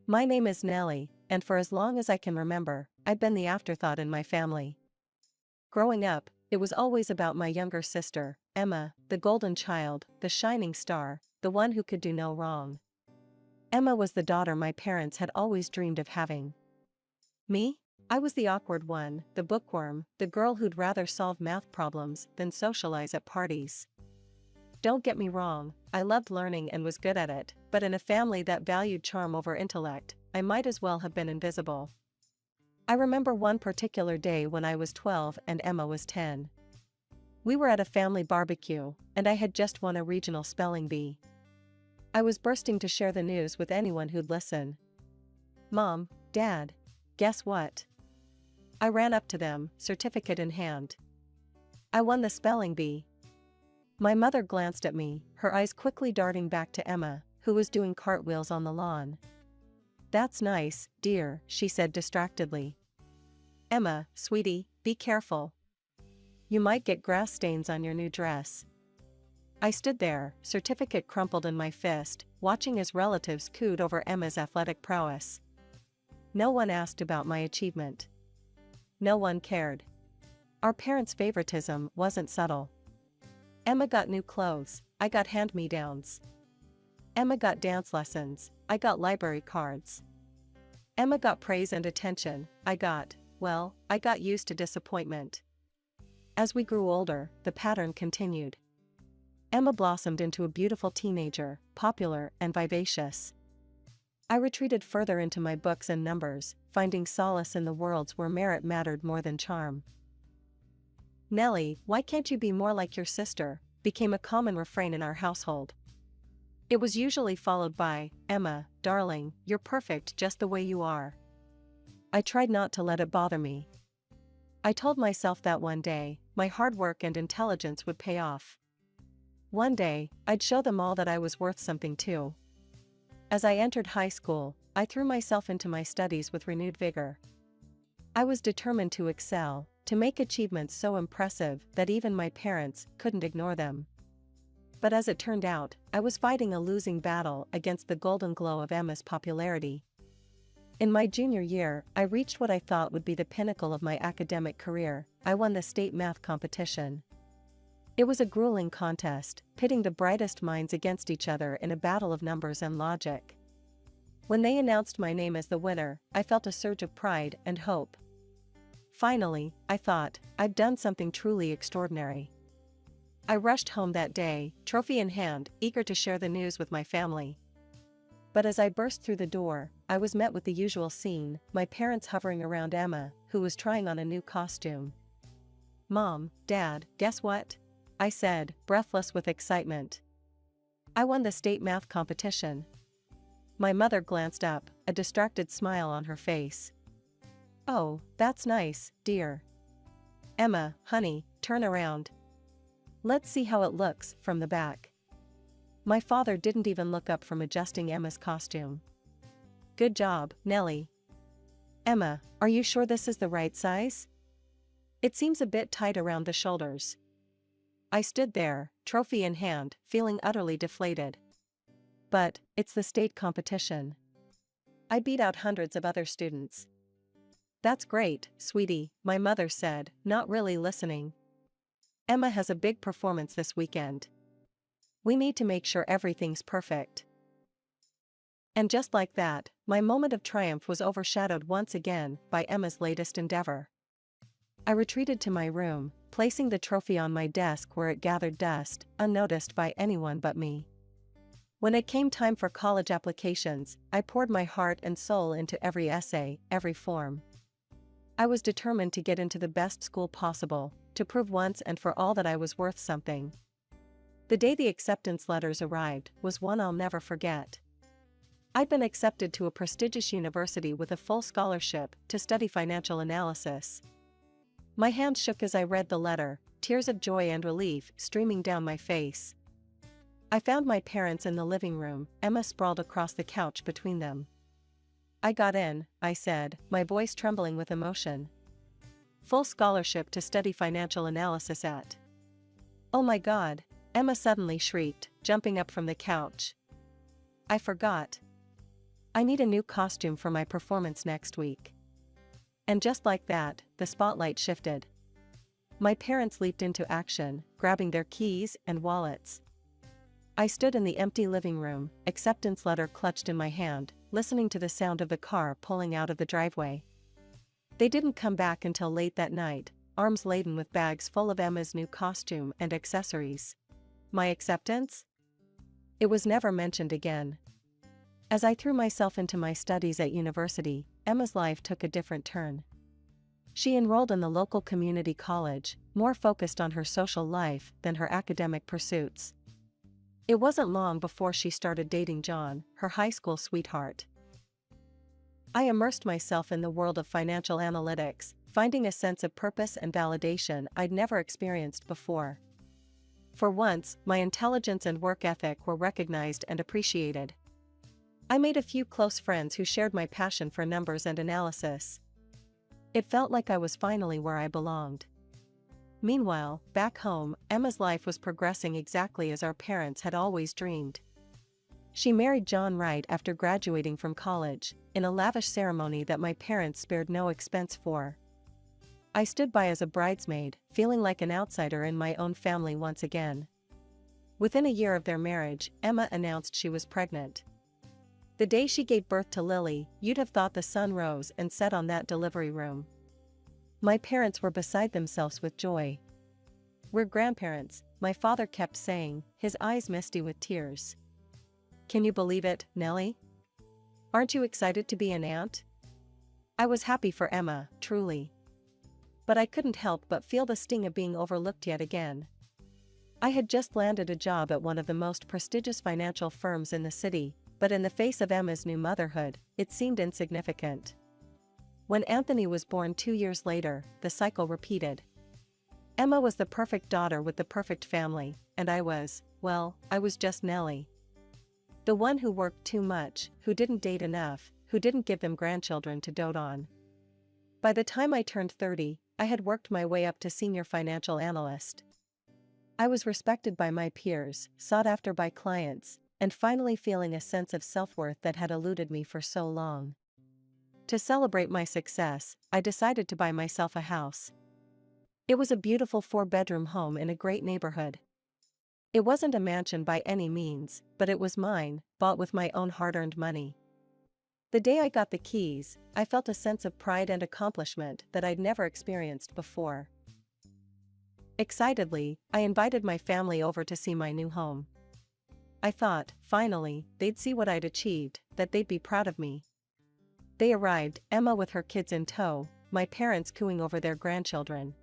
My name is Nellie, and for as long as I can remember, I've been the afterthought in my family. Growing up, it was always about my younger sister, Emma, the golden child, the shining star, the one who could do no wrong. Emma was the daughter my parents had always dreamed of having. Me? I was the awkward one, the bookworm, the girl who'd rather solve math problems than socialize at parties. Don't get me wrong, I loved learning and was good at it, but in a family that valued charm over intellect, I might as well have been invisible. I remember one particular day when I was 12 and Emma was 10. We were at a family barbecue, and I had just won a regional spelling bee. I was bursting to share the news with anyone who'd listen. Mom, Dad, guess what? I ran up to them, certificate in hand. I won the spelling bee. My mother glanced at me, her eyes quickly darting back to Emma, who was doing cartwheels on the lawn. That's nice, dear, she said distractedly. Emma, sweetie, be careful. You might get grass stains on your new dress. I stood there, certificate crumpled in my fist, watching as relatives cooed over Emma's athletic prowess. No one asked about my achievement. No one cared. Our parents' favoritism wasn't subtle. Emma got new clothes, I got hand-me-downs. Emma got dance lessons, I got library cards. Emma got praise and attention, I got used to disappointment. As we grew older, the pattern continued. Emma blossomed into a beautiful teenager, popular and vivacious. I retreated further into my books and numbers, finding solace in the worlds where merit mattered more than charm. Nellie, why can't you be more like your sister, became a common refrain in our household. It was usually followed by, Emma, darling, you're perfect just the way you are. I tried not to let it bother me. I told myself that one day, my hard work and intelligence would pay off. One day, I'd show them all that I was worth something too. As I entered high school, I threw myself into my studies with renewed vigor. I was determined to excel, to make achievements so impressive that even my parents couldn't ignore them. But as it turned out, I was fighting a losing battle against the golden glow of Emma's popularity. In my junior year, I reached what I thought would be the pinnacle of my academic career. I won the state math competition. It was a grueling contest, pitting the brightest minds against each other in a battle of numbers and logic. When they announced my name as the winner, I felt a surge of pride and hope. Finally, I thought, I've done something truly extraordinary. I rushed home that day, trophy in hand, eager to share the news with my family. But as I burst through the door, I was met with the usual scene, my parents hovering around Emma, who was trying on a new costume. Mom, Dad, guess what? I said, breathless with excitement. I won the state math competition. My mother glanced up, a distracted smile on her face. Oh, that's nice, dear. Emma, honey, turn around. Let's see how it looks from the back. My father didn't even look up from adjusting Emma's costume. Good job, Nellie. Emma, are you sure this is the right size? It seems a bit tight around the shoulders. I stood there, trophy in hand, feeling utterly deflated. But, it's the state competition. I beat out hundreds of other students. That's great, sweetie, my mother said, not really listening. Emma has a big performance this weekend. We need to make sure everything's perfect. And just like that, my moment of triumph was overshadowed once again by Emma's latest endeavor. I retreated to my room, placing the trophy on my desk where it gathered dust, unnoticed by anyone but me. When it came time for college applications, I poured my heart and soul into every essay, every form. I was determined to get into the best school possible, to prove once and for all that I was worth something. The day the acceptance letters arrived was one I'll never forget. I'd been accepted to a prestigious university with a full scholarship to study financial analysis. My hand shook as I read the letter, tears of joy and relief streaming down my face. I found my parents in the living room, Emma sprawled across the couch between them. I got in, I said, my voice trembling with emotion. Full scholarship to study financial analysis at. Oh my God, Emma suddenly shrieked, jumping up from the couch. I forgot. I need a new costume for my performance next week. And just like that, the spotlight shifted. My parents leaped into action, grabbing their keys and wallets. I stood in the empty living room, acceptance letter clutched in my hand, listening to the sound of the car pulling out of the driveway. They didn't come back until late that night, arms laden with bags full of Emma's new costume and accessories. My acceptance? It was never mentioned again. As I threw myself into my studies at university, Emma's life took a different turn. She enrolled in the local community college, more focused on her social life than her academic pursuits. It wasn't long before she started dating John, her high school sweetheart. I immersed myself in the world of financial analytics, finding a sense of purpose and validation I'd never experienced before. For once, my intelligence and work ethic were recognized and appreciated. I made a few close friends who shared my passion for numbers and analysis. It felt like I was finally where I belonged. Meanwhile, back home, Emma's life was progressing exactly as our parents had always dreamed. She married John right after graduating from college, in a lavish ceremony that my parents spared no expense for. I stood by as a bridesmaid, feeling like an outsider in my own family once again. Within a year of their marriage, Emma announced she was pregnant. The day she gave birth to Lily, you'd have thought the sun rose and set on that delivery room. My parents were beside themselves with joy. "We're grandparents," my father kept saying, his eyes misty with tears. "Can you believe it, Nellie? Aren't you excited to be an aunt?" I was happy for Emma, truly. But I couldn't help but feel the sting of being overlooked yet again. I had just landed a job at one of the most prestigious financial firms in the city, but in the face of Emma's new motherhood, it seemed insignificant. When Anthony was born 2 years later, the cycle repeated. Emma was the perfect daughter with the perfect family, and I was just Nellie. The one who worked too much, who didn't date enough, who didn't give them grandchildren to dote on. By the time I turned 30, I had worked my way up to senior financial analyst. I was respected by my peers, sought after by clients, and finally feeling a sense of self-worth that had eluded me for so long. To celebrate my success, I decided to buy myself a house. It was a beautiful 4-bedroom home in a great neighborhood. It wasn't a mansion by any means, but it was mine, bought with my own hard-earned money. The day I got the keys, I felt a sense of pride and accomplishment that I'd never experienced before. Excitedly, I invited my family over to see my new home. I thought, finally, they'd see what I'd achieved, that they'd be proud of me. They arrived, Emma with her kids in tow, my parents cooing over their grandchildren.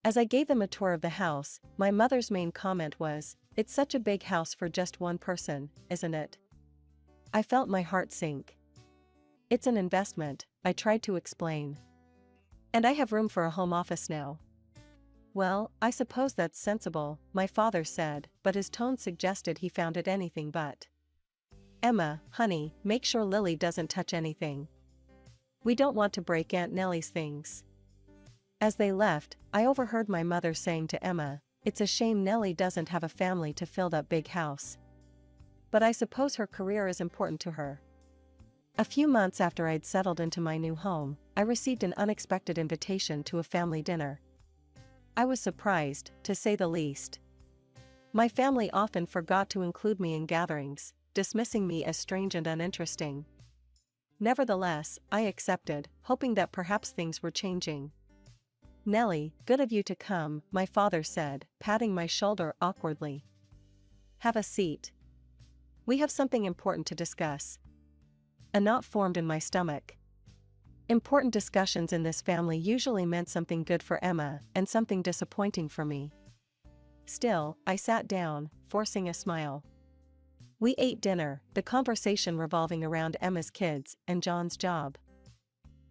As I gave them a tour of the house, my mother's main comment was, "It's such a big house for just one person, isn't it?" I felt my heart sink. "It's an investment," I tried to explain. "And I have room for a home office now." "Well, I suppose that's sensible," my father said, but his tone suggested he found it anything but. "Emma, honey, make sure Lily doesn't touch anything. We don't want to break Aunt Nellie's things." As they left, I overheard my mother saying to Emma, "It's a shame Nellie doesn't have a family to fill that big house. But I suppose her career is important to her." A few months after I'd settled into my new home, I received an unexpected invitation to a family dinner. I was surprised, to say the least. My family often forgot to include me in gatherings, dismissing me as strange and uninteresting. Nevertheless, I accepted, hoping that perhaps things were changing. "Nellie, good of you to come," my father said, patting my shoulder awkwardly. "Have a seat. We have something important to discuss." A knot formed in my stomach. Important discussions in this family usually meant something good for Emma, and something disappointing for me. Still, I sat down, forcing a smile. We ate dinner, the conversation revolving around Emma's kids and John's job.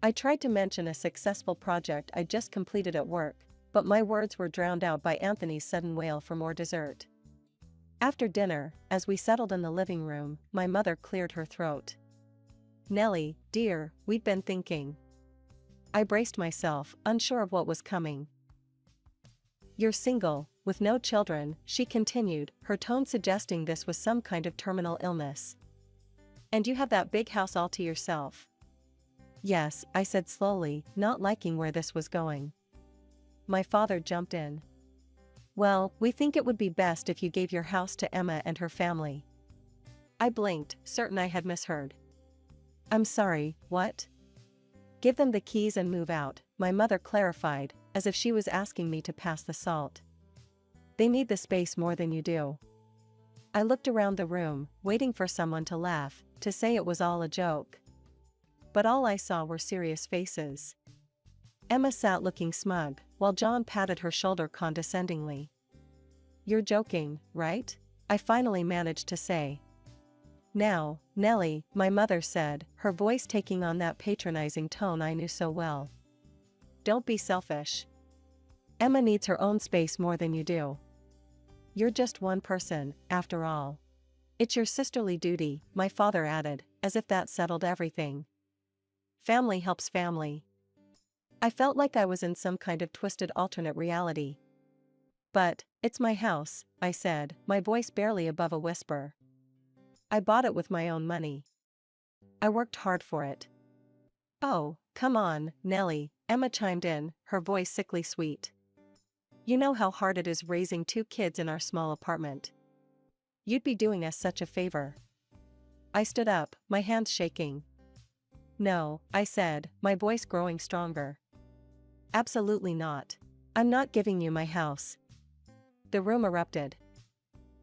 I tried to mention a successful project I'd just completed at work, but my words were drowned out by Anthony's sudden wail for more dessert. After dinner, as we settled in the living room, my mother cleared her throat. "Nellie, dear, we'd been thinking." I braced myself, unsure of what was coming. "You're single, with no children," she continued, her tone suggesting this was some kind of terminal illness. And you have that big house all to yourself. Yes, I said slowly, not liking where this was going. My father jumped in. Well, we think it would be best if you gave your house to Emma and her family. I blinked, certain I had misheard. I'm sorry, what? Give them the keys and move out, my mother clarified, as if she was asking me to pass the salt. They need the space more than you do. I looked around the room, waiting for someone to laugh, to say it was all a joke. But all I saw were serious faces. Emma sat looking smug, while John patted her shoulder condescendingly. You're joking, right? I finally managed to say. Now, Nellie, my mother said, her voice taking on that patronizing tone I knew so well. Don't be selfish. Emma needs her own space more than you do. You're just one person, after all. It's your sisterly duty, my father added, as if that settled everything. Family helps family. I felt like I was in some kind of twisted alternate reality. But, it's my house, I said, my voice barely above a whisper. I bought it with my own money. I worked hard for it. Oh, come on, Nellie, Emma chimed in, her voice sickly sweet. You know how hard it is raising 2 kids in our small apartment. You'd be doing us such a favor. I stood up, my hands shaking. No, I said, my voice growing stronger. Absolutely not. I'm not giving you my house. The room erupted.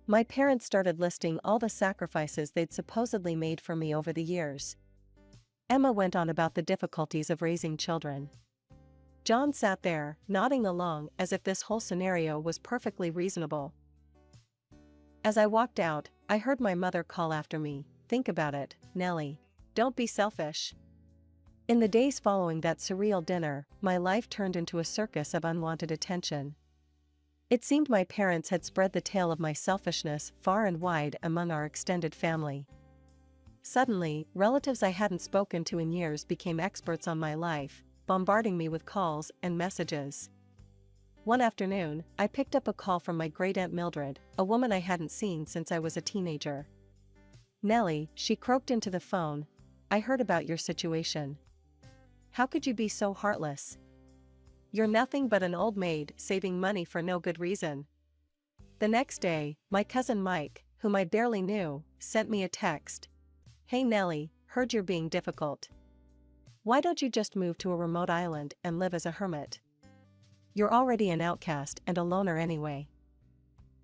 My parents started listing all the sacrifices they'd supposedly made for me over the years. Emma went on about the difficulties of raising children. John sat there, nodding along as if this whole scenario was perfectly reasonable. As I walked out, I heard my mother call after me, think about it, Nellie. Don't be selfish. In the days following that surreal dinner, my life turned into a circus of unwanted attention. It seemed my parents had spread the tale of my selfishness far and wide among our extended family. Suddenly, relatives I hadn't spoken to in years became experts on my life, bombarding me with calls and messages. One afternoon, I picked up a call from my great-aunt Mildred, a woman I hadn't seen since I was a teenager. Nellie, she croaked into the phone, I heard about your situation. How could you be so heartless? You're nothing but an old maid saving money for no good reason. The next day, my cousin Mike, whom I barely knew, sent me a text. Hey Nellie, heard you're being difficult. Why don't you just move to a remote island and live as a hermit? You're already an outcast and a loner anyway.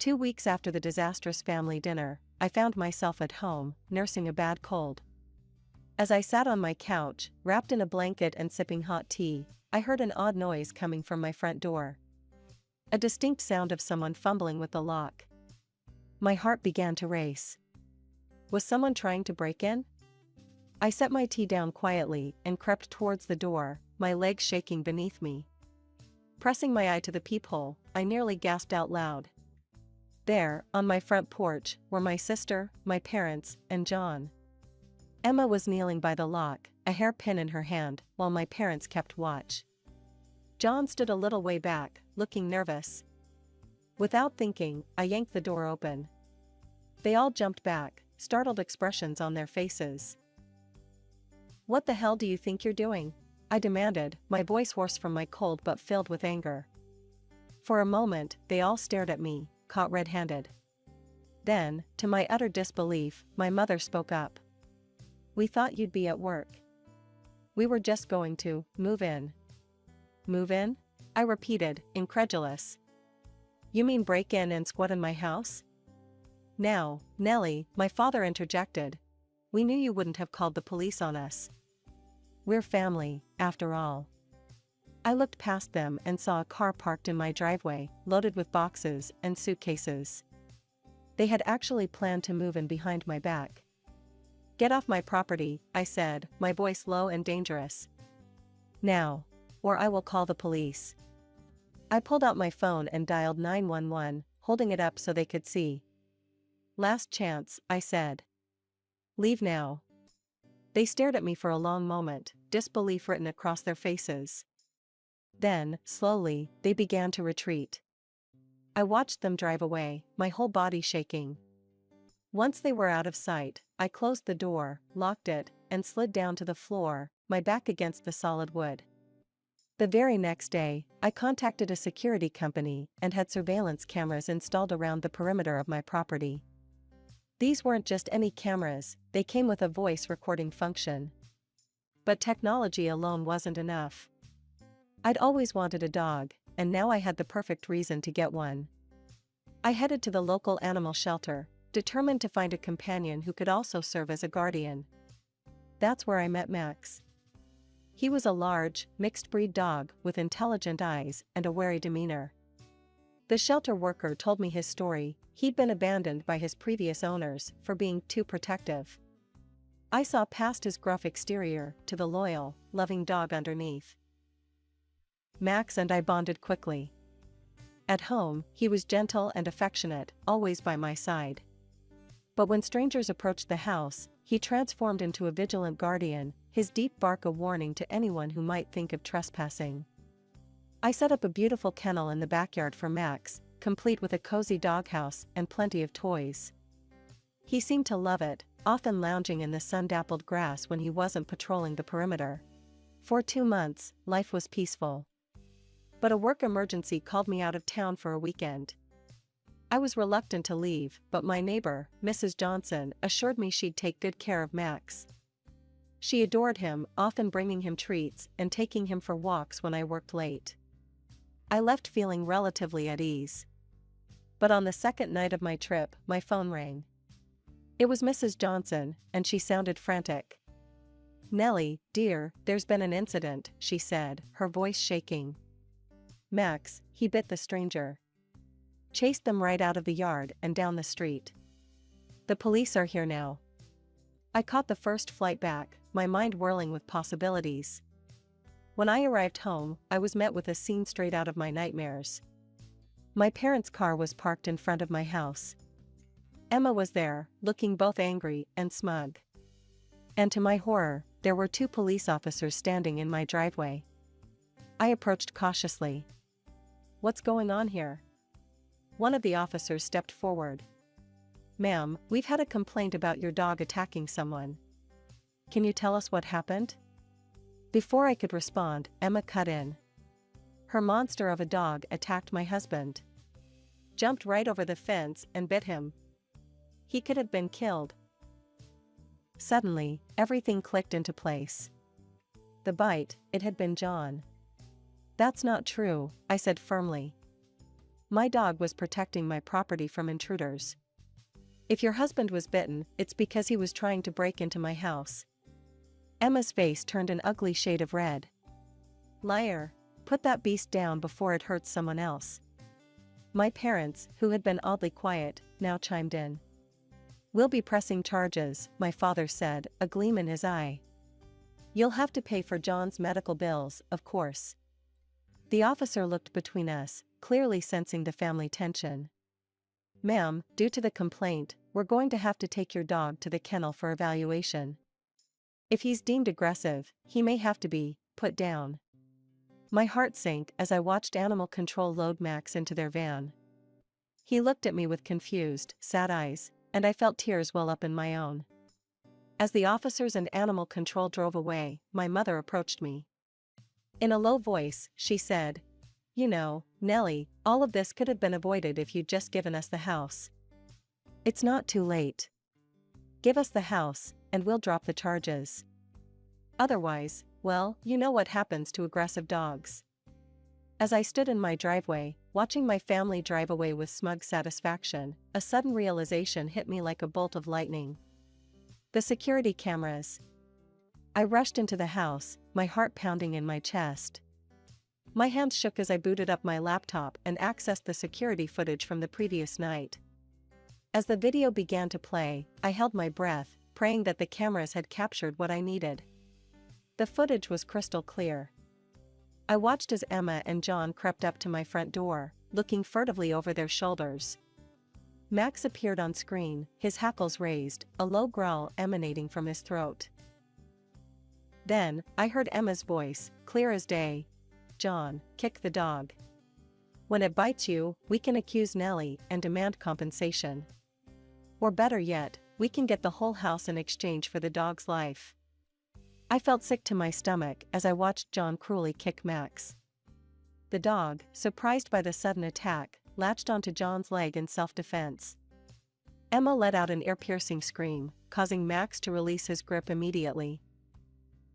2 weeks after the disastrous family dinner, I found myself at home, nursing a bad cold. As I sat on my couch, wrapped in a blanket and sipping hot tea, I heard an odd noise coming from my front door. A distinct sound of someone fumbling with the lock. My heart began to race. Was someone trying to break in? I set my tea down quietly and crept towards the door, my legs shaking beneath me. Pressing my eye to the peephole, I nearly gasped out loud. There, on my front porch, were my sister, my parents, and John. Emma was kneeling by the lock, a hairpin in her hand, while my parents kept watch. John stood a little way back, looking nervous. Without thinking, I yanked the door open. They all jumped back, startled expressions on their faces. What the hell do you think you're doing? I demanded, my voice hoarse from my cold but filled with anger. For a moment, they all stared at me, caught red-handed. Then, to my utter disbelief, my mother spoke up. We thought you'd be at work. We were just going to move in. Move in? I repeated, incredulous. You mean break in and squat in my house? Now, Nellie, my father interjected. We knew you wouldn't have called the police on us. We're family, after all. I looked past them and saw a car parked in my driveway, loaded with boxes and suitcases. They had actually planned to move in behind my back. Get off my property, I said, my voice low and dangerous. Now, or I will call the police. I pulled out my phone and dialed 911, holding it up so they could see. Last chance, I said. Leave now. They stared at me for a long moment, disbelief written across their faces. Then, slowly, they began to retreat. I watched them drive away, my whole body shaking. Once they were out of sight, I closed the door, locked it, and slid down to the floor, my back against the solid wood. The very next day, I contacted a security company and had surveillance cameras installed around the perimeter of my property. These weren't just any cameras, they came with a voice recording function. But technology alone wasn't enough. I'd always wanted a dog, and now I had the perfect reason to get one. I headed to the local animal shelter, determined to find a companion who could also serve as a guardian. That's where I met Max. He was a large, mixed-breed dog with intelligent eyes and a wary demeanor. The shelter worker told me his story. He'd been abandoned by his previous owners for being too protective. I saw past his gruff exterior to the loyal, loving dog underneath. Max and I bonded quickly. At home, he was gentle and affectionate, always by my side. But when strangers approached the house, he transformed into a vigilant guardian, his deep bark a warning to anyone who might think of trespassing. I set up a beautiful kennel in the backyard for Max, complete with a cozy doghouse and plenty of toys. He seemed to love it, often lounging in the sun-dappled grass when he wasn't patrolling the perimeter. For 2 months, life was peaceful. But a work emergency called me out of town for a weekend. I was reluctant to leave, but my neighbor, Mrs. Johnson, assured me she'd take good care of Max. She adored him, often bringing him treats and taking him for walks when I worked late. I left feeling relatively at ease. But on the second night of my trip, my phone rang. It was Mrs. Johnson, and she sounded frantic. "Nellie, dear, there's been an incident," she said, her voice shaking. "Max, he bit the stranger. Chased them right out of the yard and down the street. The police are here now." I caught the first flight back, my mind whirling with possibilities. When I arrived home, I was met with a scene straight out of my nightmares. My parents' car was parked in front of my house. Emma was there, looking both angry and smug. And to my horror, there were 2 police officers standing in my driveway. I approached cautiously. "What's going on here?" One of the officers stepped forward. "Ma'am, we've had a complaint about your dog attacking someone. Can you tell us what happened?" Before I could respond, Emma cut in. "Her monster of a dog attacked my husband. Jumped right over the fence and bit him. He could have been killed." Suddenly, everything clicked into place. The bite, it had been John. "That's not true," I said firmly. "My dog was protecting my property from intruders. If your husband was bitten, it's because he was trying to break into my house." Emma's face turned an ugly shade of red. "Liar, put that beast down before it hurts someone else." My parents, who had been oddly quiet, now chimed in. "We'll be pressing charges," my father said, a gleam in his eye. "You'll have to pay for John's medical bills, of course." The officer looked between us, clearly sensing the family tension. "Ma'am, due to the complaint, we're going to have to take your dog to the kennel for evaluation. If he's deemed aggressive, he may have to be put down." My heart sank as I watched animal control load Max into their van. He looked at me with confused, sad eyes, and I felt tears well up in my own. As the officers and animal control drove away, my mother approached me. In a low voice, she said, "You know, Nellie, all of this could have been avoided if you'd just given us the house. It's not too late. Give us the house, and we'll drop the charges. Otherwise, well, you know what happens to aggressive dogs." As I stood in my driveway, watching my family drive away with smug satisfaction, a sudden realization hit me like a bolt of lightning. The security cameras. I rushed into the house, my heart pounding in my chest. My hands shook as I booted up my laptop and accessed the security footage from the previous night. As the video began to play, I held my breath, praying that the cameras had captured what I needed. The footage was crystal clear. I watched as Emma and John crept up to my front door, looking furtively over their shoulders. Max appeared on screen, his hackles raised, a low growl emanating from his throat. Then, I heard Emma's voice, clear as day. "John, kick the dog. When it bites you, we can accuse Nellie and demand compensation." Or better yet, we can get the whole house in exchange for the dog's life. I felt sick to my stomach as I watched John cruelly kick Max. The dog, surprised by the sudden attack, latched onto John's leg in self-defense. Emma let out an ear-piercing scream, causing Max to release his grip immediately.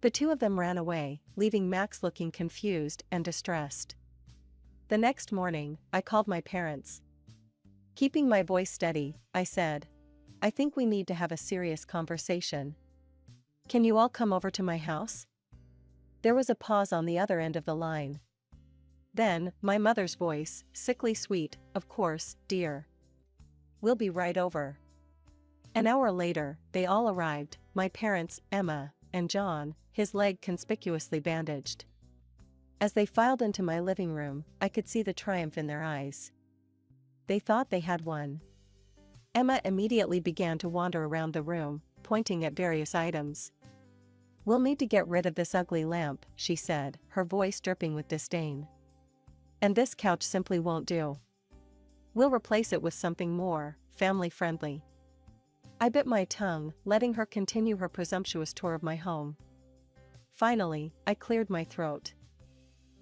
The two of them ran away, leaving Max looking confused and distressed. The next morning, I called my parents. Keeping my voice steady, I said, "I think we need to have a serious conversation. Can you all come over to my house?" There was a pause on the other end of the line. Then, my mother's voice, sickly sweet, "Of course, dear. We'll be right over." An hour later, they all arrived, my parents, Emma, and John, his leg conspicuously bandaged. As they filed into my living room, I could see the triumph in their eyes. They thought they had won. Emma immediately began to wander around the room, pointing at various items. "We'll need to get rid of this ugly lamp," she said, her voice dripping with disdain. "And this couch simply won't do. We'll replace it with something more family-friendly." I bit my tongue, letting her continue her presumptuous tour of my home. Finally, I cleared my throat.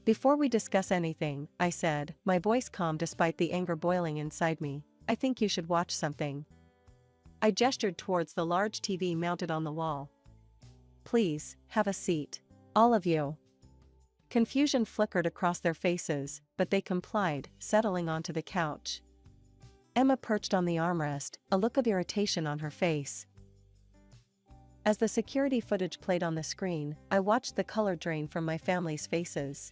"Before we discuss anything," I said, my voice calm despite the anger boiling inside me, "I think you should watch something." I gestured towards the large TV mounted on the wall. "Please, have a seat. All of you." Confusion flickered across their faces, but they complied, settling onto the couch. Emma perched on the armrest, a look of irritation on her face. As the security footage played on the screen, I watched the color drain from my family's faces.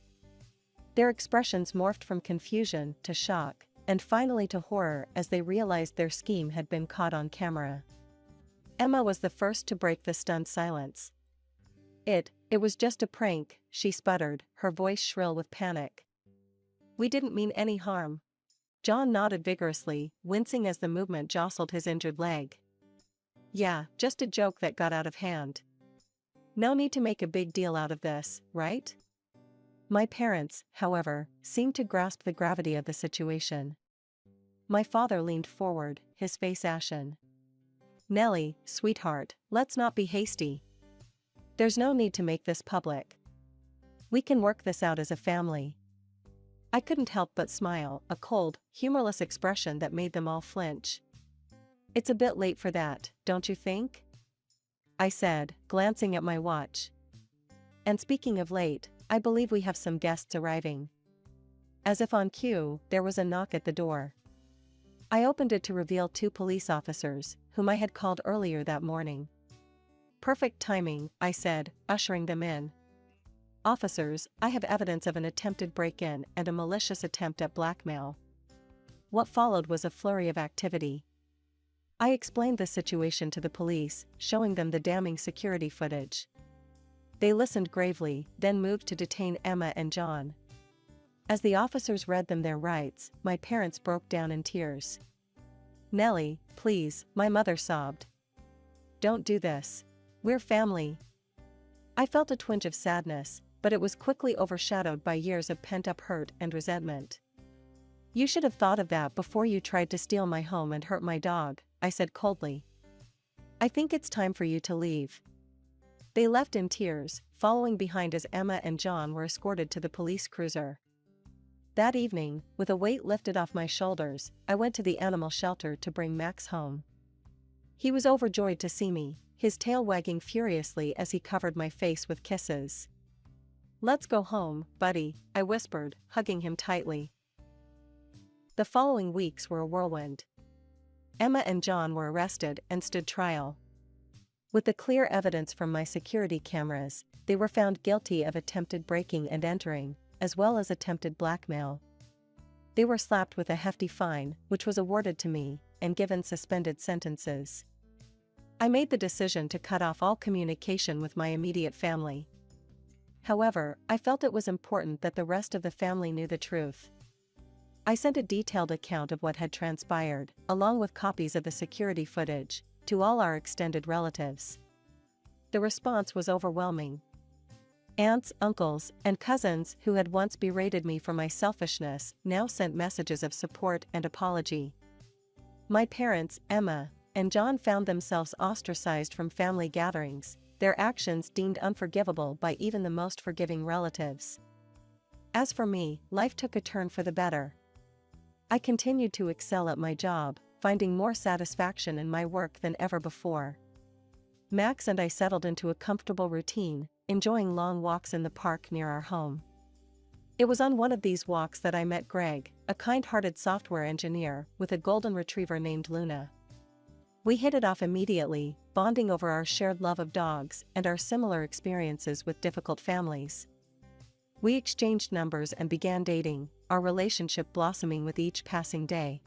Their expressions morphed from confusion to shock, and finally to horror as they realized their scheme had been caught on camera. Emma was the first to break the stunned silence. It was just a prank," she sputtered, her voice shrill with panic. "We didn't mean any harm." John nodded vigorously, wincing as the movement jostled his injured leg. "Yeah, just a joke that got out of hand. No need to make a big deal out of this, right?" My parents, however, seemed to grasp the gravity of the situation. My father leaned forward, his face ashen. "Nellie, sweetheart, let's not be hasty. There's no need to make this public. We can work this out as a family." I couldn't help but smile, a cold, humorless expression that made them all flinch. "It's a bit late for that, don't you think?" I said, glancing at my watch. "And speaking of late, I believe we have some guests arriving." As if on cue, there was a knock at the door. I opened it to reveal two police officers, whom I had called earlier that morning. "Perfect timing," I said, ushering them in. "Officers, I have evidence of an attempted break-in and a malicious attempt at blackmail." What followed was a flurry of activity. I explained the situation to the police, showing them the damning security footage. They listened gravely, then moved to detain Emma and John. As the officers read them their rights, my parents broke down in tears. "Nellie, please," my mother sobbed. "Don't do this. We're family." I felt a twinge of sadness, but it was quickly overshadowed by years of pent-up hurt and resentment. "You should have thought of that before you tried to steal my home and hurt my dog," I said coldly. "I think it's time for you to leave." They left in tears, following behind as Emma and John were escorted to the police cruiser. That evening, with a weight lifted off my shoulders, I went to the animal shelter to bring Max home. He was overjoyed to see me, his tail wagging furiously as he covered my face with kisses. "Let's go home, buddy," I whispered, hugging him tightly. The following weeks were a whirlwind. Emma and John were arrested and stood trial. With the clear evidence from my security cameras, they were found guilty of attempted breaking and entering, as well as attempted blackmail. They were slapped with a hefty fine, which was awarded to me, and given suspended sentences. I made the decision to cut off all communication with my immediate family. However, I felt it was important that the rest of the family knew the truth. I sent a detailed account of what had transpired, along with copies of the security footage, to all our extended relatives. The response was overwhelming. Aunts, uncles, and cousins who had once berated me for my selfishness now sent messages of support and apology. My parents, Emma, and John found themselves ostracized from family gatherings, their actions deemed unforgivable by even the most forgiving relatives. As for me, life took a turn for the better. I continued to excel at my job, finding more satisfaction in my work than ever before. Max and I settled into a comfortable routine, enjoying long walks in the park near our home. It was on one of these walks that I met Greg, a kind-hearted software engineer with a golden retriever named Luna. We hit it off immediately, bonding over our shared love of dogs and our similar experiences with difficult families. We exchanged numbers and began dating, our relationship blossoming with each passing day.